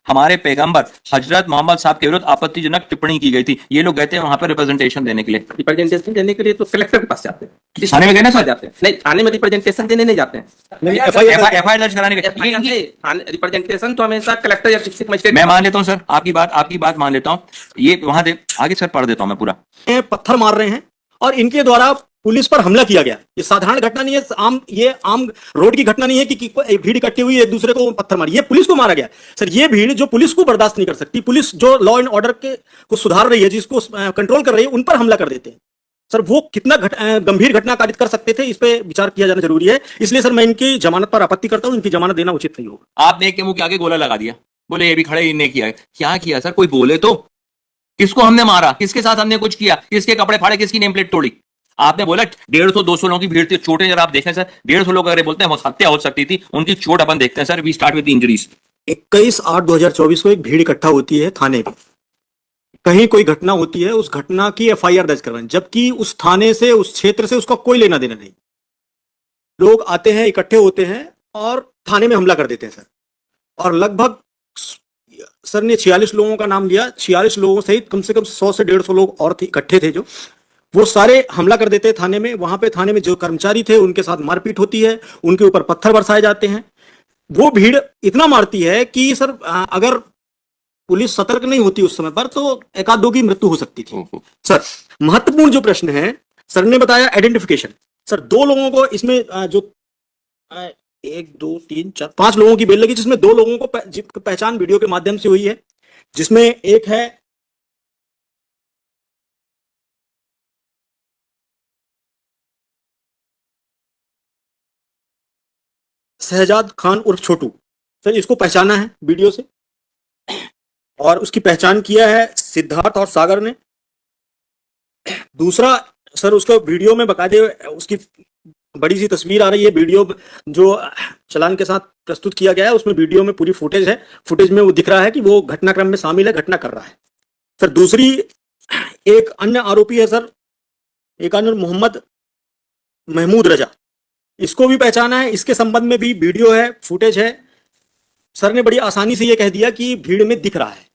हमारे पैगंबर हजरत मोहम्मद साहब के विरुद्ध आपत्तिजनक टिप्पणी की गई थी। ये लोग गए थे वहां पर रिप्रेजेंटेशन देने के लिए। रिप्रेजेंटेशन देने के लिए तो कलेक्टर के पास जाते हैं। थाने में गए ना सर? जाते हैं नहीं, थाने में रिप्रेजेंटेशन देने नहीं जाते हैं। एफआईआर दर्ज कराने के रिप्रेजेंटेशन तो हमेशा कलेक्टर या डिस्ट्रिक्ट मजिस्ट्रेट। मैं मान लेता हूँ सर, आपकी बात मान लेता हूँ। ये वहां दे आगे सर पढ़ देता हूँ मैं पूरा। पत्थर मार रहे हैं और इनके द्वारा पुलिस पर हमला किया गया। ये साधारण घटना नहीं है, ये आम रोड की घटना नहीं है कि भीड़ इकट्ठी हुई एक दूसरे को पत्थर मारी। ये पुलिस को मारा गया सर। ये भीड़ जो पुलिस को बर्दाश्त नहीं कर सकती, पुलिस जो लॉ एंड ऑर्डर को सुधार रही है, जिसको कंट्रोल कर रही है, उन पर हमला कर देते हैं सर। वो कितना गंभीर घटना कारित कर सकते थे, इस पे विचार किया जाना जरूरी है। इसलिए सर मैं इनकी जमानत पर आपत्ति करता हूं। इनकी जमानत देना उचित नहीं होगा। आपने एक के मुंह के आगे गोला लगा दिया, बोले ये भी खड़े इनने किया है। क्या किया सर? कोई बोले तो। किसको हमने मारा? किसके साथ हमने कुछ किया? किसके कपड़े फाड़े? किसकी नेम प्लेट तोड़ी? आपने बोला 150-200 लोगों की भीड़ थी। चोटें जरा आप देखें सर, 150 लोग अगर बोलते हैं हत्या हो सकती थी, उनकी चोट अपन देखते हैं sir. We start with injuries. 21/8/2024 को एक भीड़ इकट्ठा होती है थाने में, कहीं कोई घटना होती है, उस घटना की एफआईआर दर्ज करवाएं, जबकि उस थाने से, उस क्षेत्र से उसका कोई लेना देना नहीं। लोग आते हैं, इकट्ठे होते हैं और थाने में हमला कर देते हैं सर। और लगभग सर ने 46 लोगों का नाम लिया। 46 लोगों सहित कम से कम 100 से 150 लोग और इकट्ठे थे, जो वो सारे हमला कर देते हैं थाने में। वहां पे थाने में जो कर्मचारी थे उनके साथ मारपीट होती है, उनके ऊपर पत्थर बरसाए जाते हैं। वो भीड़ इतना मारती है कि सर अगर पुलिस सतर्क नहीं होती उस समय पर तो एक आध दो की मृत्यु हो सकती थी सर। महत्वपूर्ण जो प्रश्न है, सर ने बताया आइडेंटिफिकेशन। सर 2 लोगों को इसमें जो 1 2 3 4 5 लोगों की बेल लगी, जिसमें 2 लोगों को पहचान वीडियो के माध्यम से हुई है, जिसमें एक है शहजाद खान उर्फ छोटू। सर इसको पहचाना है वीडियो से, और उसकी पहचान किया है सिद्धार्थ और सागर ने। दूसरा सर, उसको वीडियो में बकायदे उसकी बड़ी सी तस्वीर आ रही है, वीडियो जो चालान के साथ प्रस्तुत किया गया है, उसमें वीडियो में पूरी फुटेज है। फुटेज में वो दिख रहा है कि वो घटनाक्रम में शामिल है, घटना कर रहा है सर। दूसरी एक अन्य आरोपी है सर, एक अन्य मोहम्मद महमूद रजा, इसको भी पहचाना है। इसके संबंध में भी वीडियो है, फुटेज है। सर ने बड़ी आसानी से ये कह दिया कि भीड़ में दिख रहा है।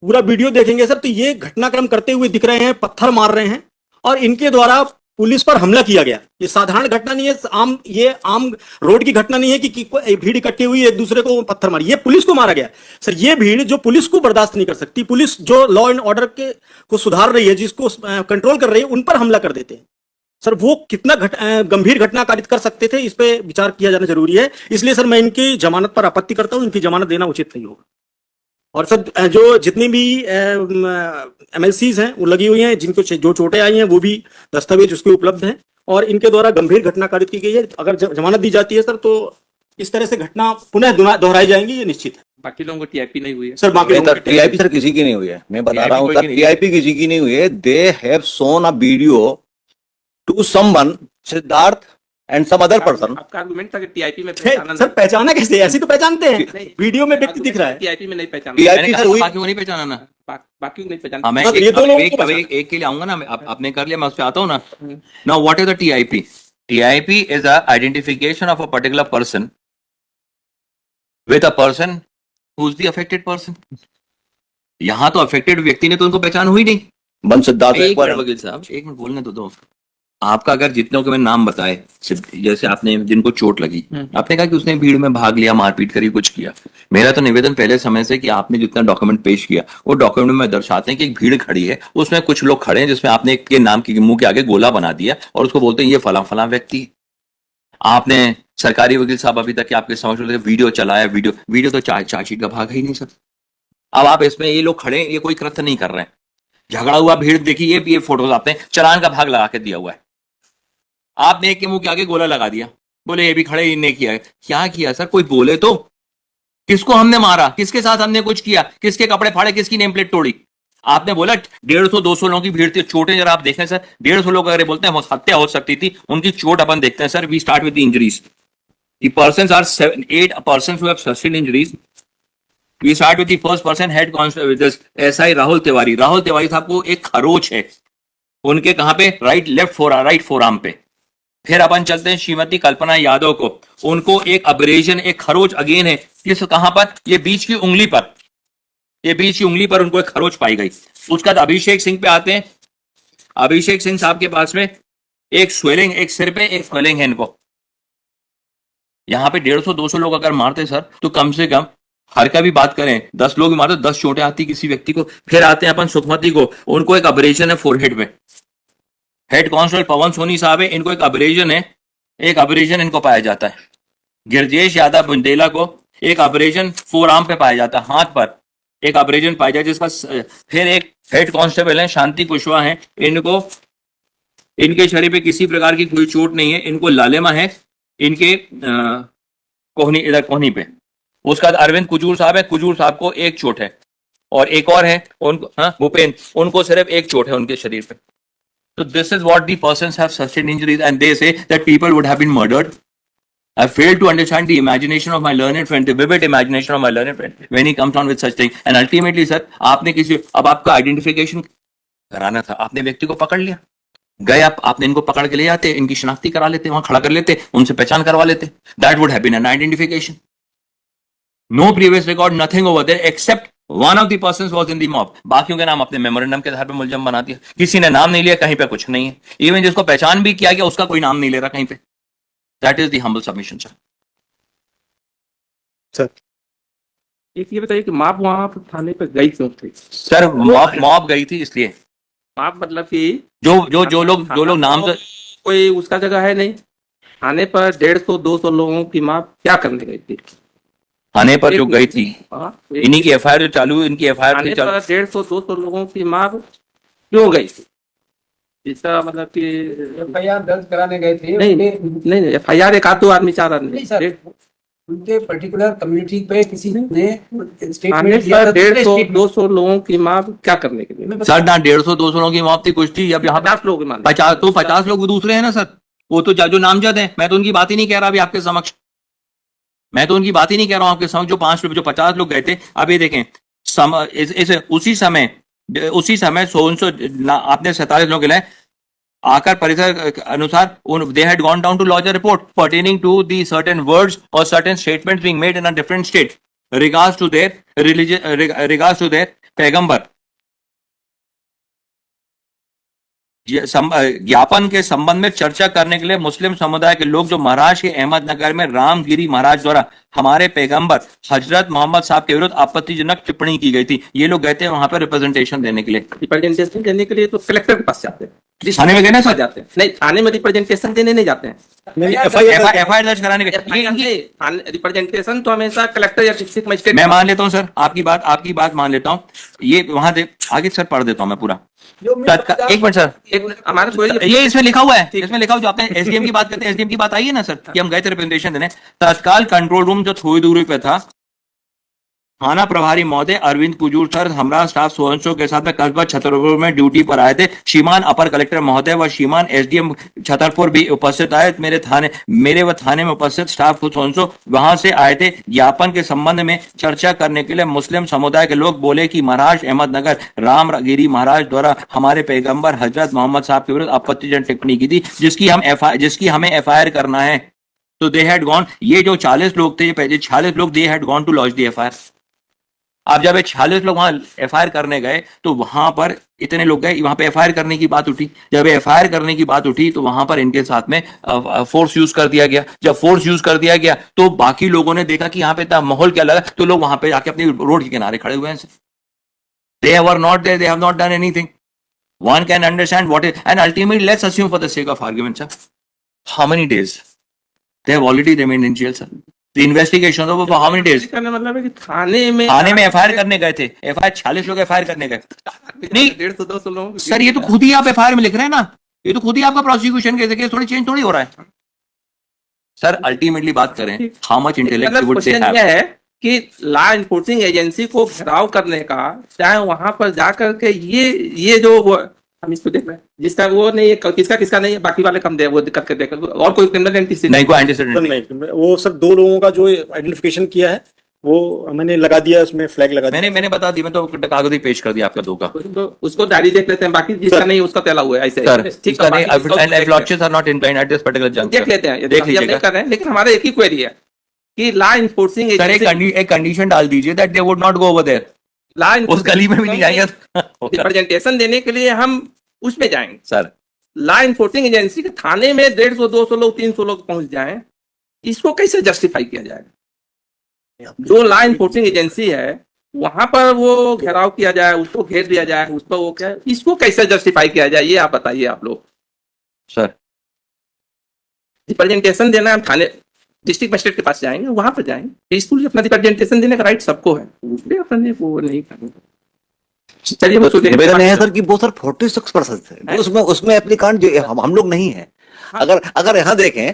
पूरा वीडियो देखेंगे सर तो ये घटनाक्रम करते हुए दिख रहे हैं, पत्थर मार रहे हैं और इनके द्वारा पुलिस पर हमला किया गया। ये साधारण घटना नहीं है, ये आम रोड की घटना नहीं है कि भीड़ इकट्ठी हुई एक दूसरे को पत्थर मारी। ये पुलिस को मारा गया सर। ये भीड़ जो पुलिस को बर्दाश्त नहीं कर सकती, पुलिस जो लॉ एंड ऑर्डर को सुधार रही है, जिसको कंट्रोल कर रही है, उन पर हमला कर देते हैं सर। वो कितना गंभीर घटना कारित कर सकते थे, इस पे विचार किया जाना जरूरी है। इसलिए सर मैं इनकी जमानत पर आपत्ति करता हूं। इनकी जमानत देना उचित नहीं होगा। और सर जो जितनी भी एमएलसीज हैं वो लगी हुई हैं, जिनको जो चोटें आई हैं वो भी दस्तावेज उसके उपलब्ध हैं, और इनके द्वारा गंभीर घटना कारित की गई है। अगर जमानत दी जाती है सर तो इस तरह से घटना पुनः दोहराई जाएंगी, ये निश्चित है। बाकी लोगों को टीआईपी नहीं हुई है सर। बाकी टीआईपी सर किसी की नहीं हुई है, मैं बता रहा हूँ सर, टीआईपी किसी की नहीं हुई है। They have shown a video to someone, Siddharth and some other person. आपका आर्गुमेंट था कि टीआईपी में सर पहचाना कैसे? ऐसे तो पहचानते हैं, वीडियो में व्यक्ति दिख रहा है। टीआईपी में नहीं पहचाना। टीआईपी सर हुई, बाकी को नहीं पहचाना ना, बाकी को नहीं पहचाना। मैं ये दो लोगों को एक के लिए आऊंगा ना, आपने कर लिया, मैं उस पर आता हूँ ना। Now what is the TIP? TIP is a identification of a particular person with a person who is the affected person. यहां तो अफेक्टेड व्यक्ति ने तो उनको पहचान हुई नहीं। बन सिद्धार्थ एक मिनट वकील साहब, एक मिनट बोलने तो दो। आपका अगर जितनों के मैंने नाम बताए, जैसे आपने जिनको चोट लगी, आपने कहा कि उसने भीड़ में भाग लिया, मारपीट करी, कुछ किया। मेरा तो निवेदन पहले समय से कि आपने जितना डॉक्यूमेंट पेश किया वो डॉक्यूमेंट में दर्शाते हैं कि एक भीड़ खड़ी है, उसमें कुछ लोग खड़े हैं, जिसमें आपने एक के नाम के मुंह के आगे गोला बना दिया और उसको बोलते हैं ये फला फला व्यक्ति। आपने सरकारी वकील साहब अभी तक आपके समझ वीडियो चलाया, वीडियो तो चार्जशीट का भाग ही नहीं सर। अब आप इसमें ये लोग खड़े, ये कोई कृत्य नहीं कर रहे हैं, झगड़ा हुआ भीड़ देखी, ये फोटोज आपने चालान का भाग लगा के दिया हुआ है। आपने एक के मुंह के आगे गोला लगा दिया, बोले ये भी खड़े इनने किया है। क्या किया सर? कोई बोले तो। किसको हमने मारा? किसके साथ हमने कुछ किया? किसके कपड़े फाड़े? किसकी नेम प्लेट तोड़ी? आपने बोला 150-200 लोगों की भीड़ थी। चोटें जरा आप देखें सर, 150 लोग अगर बोलते हैं हत्या हो सकती थी, उनकी चोट अपन देखते हैं sir. We start with the injuries. The persons are 8 persons who have sustained injuries. We start with the first person, head constable SI Rahul Tiwari. Rahul Tiwari साहब को एक खरोच है उनके कहां पे? राइट फोरआर्म पे। फिर अपन चलते हैं श्रीमती कल्पना यादव को, उनको एक अब्रेजन, एक खरोच अगेन है, किस कहां पर? ये बीच की उंगली पर। ये बीच की उंगली पर उनको एक खरोच पाई गई। उसके बाद अभिषेक सिंह पे आते हैं। अभिषेक सिंह साहब के पास में एक स्वेलिंग, एक सिर पे एक स्वेलिंग है इनको। यहाँ पे 150-200 लोग अगर मारते सर, तो कम से कम हर का भी बात करें 10 लोग भी मारते 10 चोटें आती किसी व्यक्ति को। फिर आते हैं अपन सुखमती को, उनको एक अब्रेजन है फोरहेड में। हेड कांस्टेबल पवन सोनी साहब है, इनको एक अब्रेजन है, एक अब्रेजन इनको पाया जाता है। गिरजेश यादव बुंदेला को एक अब्रेजन फोर आर्म पे पाया जाता है, हाथ पर एक अब्रेजन पाया जाता है जिसका। फिर एक हेड कांस्टेबल है शांति कुशवाहा है, इनको, इनके शरीर पे किसी प्रकार की कोई चोट नहीं है, इनको लालिमा है इनके कोहनी, इधर कोहनी पे। उसके बाद अरविंद कुजूर साहब है, कुजूर साहब को एक चोट है, और एक और है उनको, हाँ भूपेन, उनको सिर्फ एक चोट है उनके शरीर पे। So this is what the persons have sustained injuries, and they say that people would have been murdered. I fail to understand the imagination of my learned friend, the vivid imagination of my learned friend when he comes on with such thing. And ultimately, sir, आपने किसी, अब आपका identification कराना था, आपने व्यक्ति को पकड़ लिया, गए आपने इनको पकड़ के ले जाते, इनकी शनाख्ती करा लेते, वहां खड़ा कर लेते, उनसे पहचान करवा लेते. That would have been an identification. No previous record, nothing over there except one of the persons was in the mob. बाकियों के नाम अपने मेमोरेंडम के आधार पर मुलजम बना दिया. किसी ने नाम नहीं लिया, कहीं पे कुछ नहीं है. इवन जिसको पहचान भी किया गया उसका कोई नाम नहीं ले रहा कहीं पे. That is the humble submission, sir. Sir एक ये बताइए कि माप वहां पर थाने पे गई क्यों थी? सर मॉब गई थी इसलिए. माप मतलब कि जो लोग नाम से, कोई उसका जगह है नहीं. थाने पर 150-200 लोगों की माप क्या करने गई थी? थाने पर जो गई थी, हाँ, इन्हीं की एफआईआर जो चालू, इनकी एफआईआर थाने चालू. पर 150-200 लोगों की माप क्यों गई थी? इसका मतलब कि एफआईआर दर्ज कराने गए थे। नहीं एफआईआर एक आध दो आदमी, चार आदमी नहीं सर, उनके पर्टिकुलर कम्युनिटी पे किसी ने थाने स्टेटमेंट दिया पर था। 150-200 लोगों की माप क्या करने के लिए? सर ना 150-200 लोगों की मौत थी कुछ थी. अब यहाँ 50 लोग मान 50 लोग दूसरे हैं ना सर. वो तो जो नामजद है, मैं तो उनकी बात ही नहीं कह रहा अभी आपके समक्ष. मैं तो उनकी बात ही नहीं कह रहा हूं आपके समक्ष. जो 50 लोग गए थे, अब ये देखें उसी समय 100 आपने 47 लोग गिलाए. आकर परिसर के अनुसार they had gone down to lodge a report pertaining to the certain words or certain statements being made in a different state regards to their religion, regards to their पैगंबर. ज्ञापन के संबंध में चर्चा करने के लिए मुस्लिम समुदाय के लोग जो महाराष्ट्र के अहमदनगर में रामगिरी महाराज द्वारा हमारे पैगंबर हजरत मोहम्मद साहब के विरुद्ध आपत्तिजनक टिप्पणी की गई थी, ये लोग गए थे वहां पर रिप्रेजेंटेशन देने के लिए. रिप्रेजेंटेशन देने के लिए तो कलेक्टर के पास जाते हैं. थाने में गए ना सर? जाते हैं नहीं, थाने में रिप्रेजेंटेशन देने नहीं जाते हैं. एफआईआर दर्ज कराने के रिप्रेजेंटेशन तो हमेशा कलेक्टर या डिस्ट्रिक्ट मजिस्ट्रेट. मैं मान लेता हूँ सर, आपकी बात मान लेता हूँ. ये वहां दे आगे सर पढ़ देता हूँ मैं पूरा. एक मिनट सर, हमारे ये इसमें लिखा हुआ है, इसमें लिखा हुआ जो आपने एसडीएम की बात करते हैं, एसडीएम की बात आई है ना सर, कि हम गए थे रिप्रेजेंटेशन देने. तत्काल कंट्रोल रूम जो थोड़ी दूरी पे था, थाना प्रभारी महोदय अरविंद कुजूर सर हमरा स्टाफ सोहनसो के साथ में कस्बा छतरपुर में ड्यूटी पर आए थे. श्रीमान अपर कलेक्टर महोदय व श्रीमान एसडीएम छतरपुर भी उपस्थित आए. मेरे व थाने में उपस्थित स्टाफ खुद सोहनसो वहां से आए थे. ज्ञापन के संबंध में चर्चा करने के लिए मुस्लिम समुदाय के लोग बोले कि महाराष्ट्र अहमदनगर रामगिरी महाराज द्वारा हमारे पैगंबर हजरत मोहम्मद साहब के विरुद्ध आपत्तिजनक टिप्पणी की थी, जिसकी हमें एफआईआर करना है. तो दे हैड गॉन, ये जो 40 लोग थे, ये 46 लोग, they had gone to launch the FIR. आप जब 46 लोग वहां एफआईआर करने गए तो वहां पर इतने लोग गए, वहां पे एफआईआर करने की बात उठी. जब एफआईआर करने की बात उठी तो वहां पर इनके साथ में फोर्स यूज कर दिया गया. जब फोर्स यूज कर दिया गया तो बाकी लोगों ने देखा कि यहाँ पे इतना माहौल क्या लगा, तो लोग वहां पे जाके अपनी रोड के किनारे खड़े हुए हैं. They were not there, they have not done anything. One can understand what is, and ultimately let's assume for the sake of argument sir, how many days they have already remained in jail sir. The investigation over for how many days? मतलब है कि थाने में FIR करने गए थे. FIR 46 लोग FIR करने गए. नहीं 150-200 लोग सर, ये तो खुद ही आप एफआईआर में लिख रहे हैं ना, ये तो खुद ही आपका प्रोसिक्यूशन केस थोड़ी चेंज थोड़ी हो रहा है सर. अल्टीमेटली बात करें, how much intellect would they have. है कि लॉ इन्फोर्सिंग एजेंसी को घेराव करने का, चाहे वहां पर जाकर के ये जो हम इसको देख रहे हैं, जिसका वो नहीं है, किसका नहीं है, बाकी वाले कम दे, वो दिक्कत कर देकर और कोई क्रिमिनल एंटिटी नहीं, कोई एंटीसीडेंट नहीं. वो सर 2 लोगों का जो आइडेंटिफिकेशन किया है वो मैंने लगा दिया, उसमें फ्लैग लगा दिया. मैंने बता दी, मैं तो कागज ही पेश कर दिया आपका 2 का. उसको डायरी देख लेते हैं, बाकी जिसका नहीं उसका तैला हुआ है ऐसे. सर इसका नहीं, and lordships are not inclined at this particular junction. देख लेते हैं, देख लीजिएगा. कर रहे हैं, लेकिन हमारा एक ही क्वेरी है कि लॉ इन्फोर्सिंग सर एक कंडीशन डाल दीजिए that they would not go over there. ला उस गली में भी नहीं जाएंगे तो रिप्रेजेंटेशन देने के लिए हम उसमें जाएंगे। सर लॉ इन्फोर्सिंग एजेंसी के थाने में 150 200 लोग 300 लोग पहुंच जाएं, इसको कैसे जस्टिफाई किया जाएगा? जो लॉ इन्फोर्सिंग एजेंसी है वहां पर वो घेराव किया जाए, उसको घेर दिया जाए, उस पर वो क्या, इसको कैसे जस्टिफाई किया जाए, ये आप बताइए आप लोग। सर रिप्रेजेंटेशन देना है, हम थाने डिस्ट्रिक्ट मजिस्ट्रेट के पास जाएंगे, वहां पर जाएंगे, पीसफुली अपना रिप्रेजेंटेशन देने का राइट सबको है, उसमें अपने वो नहीं करेंगे। चलिए वो निवेदन है सर कि वो सर 46% है, उसमें एप्लीकांट जो हम लोग नहीं है। अगर यहाँ देखें